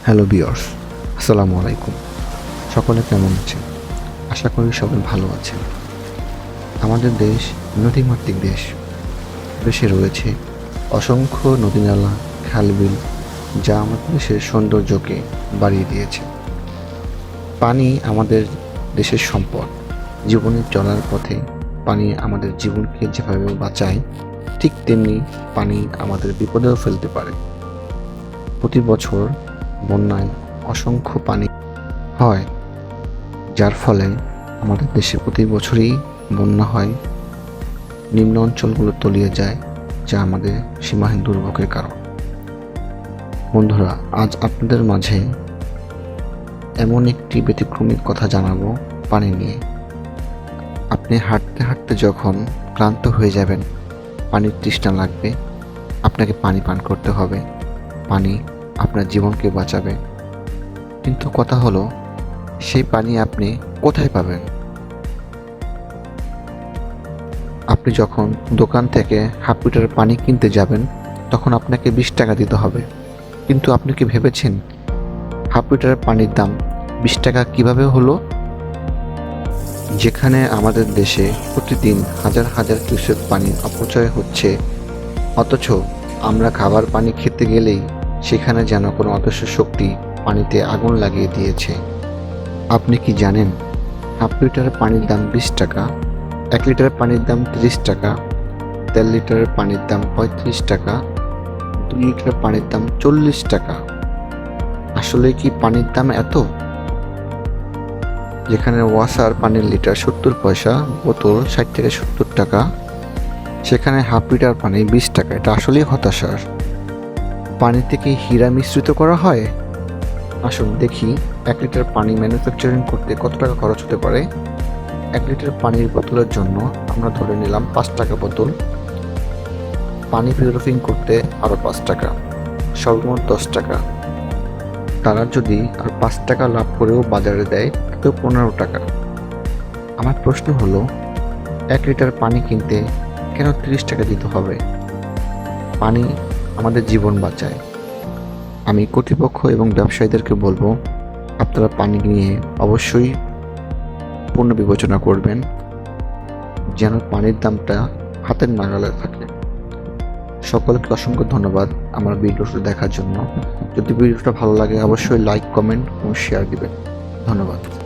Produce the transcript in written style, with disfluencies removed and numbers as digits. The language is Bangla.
হ্যালো ভিউয়ার্স, আসসালামু আলাইকুম। সকলে কেমন আছেন? আশা করি সবাই ভালো আছেন। আমাদের দেশ নদীমাতৃক দেশ। দেশে রয়েছে অসংখ্য নদী-নালা, খাল-বিল, যা আমাদের দেশের সৌন্দর্যকে বাড়িয়ে দিয়েছে। পানি আমাদের দেশের সম্পদ। জীবনে চলার পথে পানি আমাদের জীবনকে যেভাবে বাঁচায়, ঠিক তেমনি পানি আমাদের বিপদেও ফেলতে পারে। প্রতি বছর বন্যায় অসংখ্য পানি হয়, যার ফলে আমাদের দেশে প্রতি বছরই বন্যা হয়, নিম্ন অঞ্চলগুলো তলিয়ে যায়, যা আমাদের সীমাহীন দুর্ভোগের কারণ। বন্ধুরা, আজ আপনাদের মাঝে এমন একটি ব্যতিক্রমী কথা জানাবো পানি নিয়ে। আপনি হাঁটতে হাঁটতে যখন ক্লান্ত হয়ে যাবেন, পানির তৃষ্ণা লাগবে, আপনাকে পানি পান করতে হবে। পানি আপনার জীবনকে বাঁচাবে। কিন্তু কথা হলো, সেই পানি আপনি কোথায় পাবেন? আপনি যখন দোকান থেকে হাফ লিটার পানি কিনতে যাবেন, তখন আপনাকে 20 টাকা দিতে হবে। কিন্তু আপনি কি ভেবেছেন হাফ লিটার পানির দাম 20 টাকা কিভাবে হলো? যেখানে আমাদের দেশে প্রতিদিন হাজার হাজার কিউসেক পানি অপচয় হচ্ছে, অথচ আমরা খাবার পানি খেতে গেলেই সেখানে যেন কোনো অদৃশ্য শক্তি পানিতে আগুন লাগিয়ে দিয়েছে। আপনি কি জানেন হাফ লিটার পানির দাম 20 টাকা, 1 লিটার পানির দাম 30 টাকা, 1.5 লিটারের পানির দাম 35 টাকা, 2 লিটার পানির দাম 40 টাকা? আসলে কি পানির দাম এত? যেখানে ওয়াসার পানির লিটার 70 পয়সা, বোতল 60 থেকে 70 টাকা, সেখানে হাফ লিটার পানি 20 টাকা। এটা আসলেই হতাশার। পানি থেকে হীরা মিশ্রিত করা হয়? আসুন দেখি 1 লিটার পানি ম্যানুফ্যাকচারিং করতে কত টাকা খরচ হতে পারে। 1 লিটার পানির বোতলের জন্য আমরা ধরে নিলাম 5 টাকা বোতল। পানি পিউরিফাইং করতে আরও 5 টাকা, সর্বমোট 10 টাকা। তারা যদি আর 5 টাকা লাভ করেও বাজারে দেয়, তো 15 টাকা। আমার প্রশ্ন হলো, 1 লিটার পানি কিনতে কেন 30 টাকা দিতে হবে? পানি আমাদের জীবন বাঁচায়। আমি কর্তৃপক্ষ এবং ব্যবসায়ীদেরকে বলবো, আপনারা পানি নিয়ে অবশ্যই পুনর্বিবেচনা করবেন, যেন পানির দামটা হাতের নাগালে থাকে। সকলকে অসংখ্য ধন্যবাদ আমার ভিডিওটা দেখার জন্য। যদি ভিডিওটা ভালো লাগে অবশ্যই লাইক, কমেন্ট এবং শেয়ার দিবেন। ধন্যবাদ।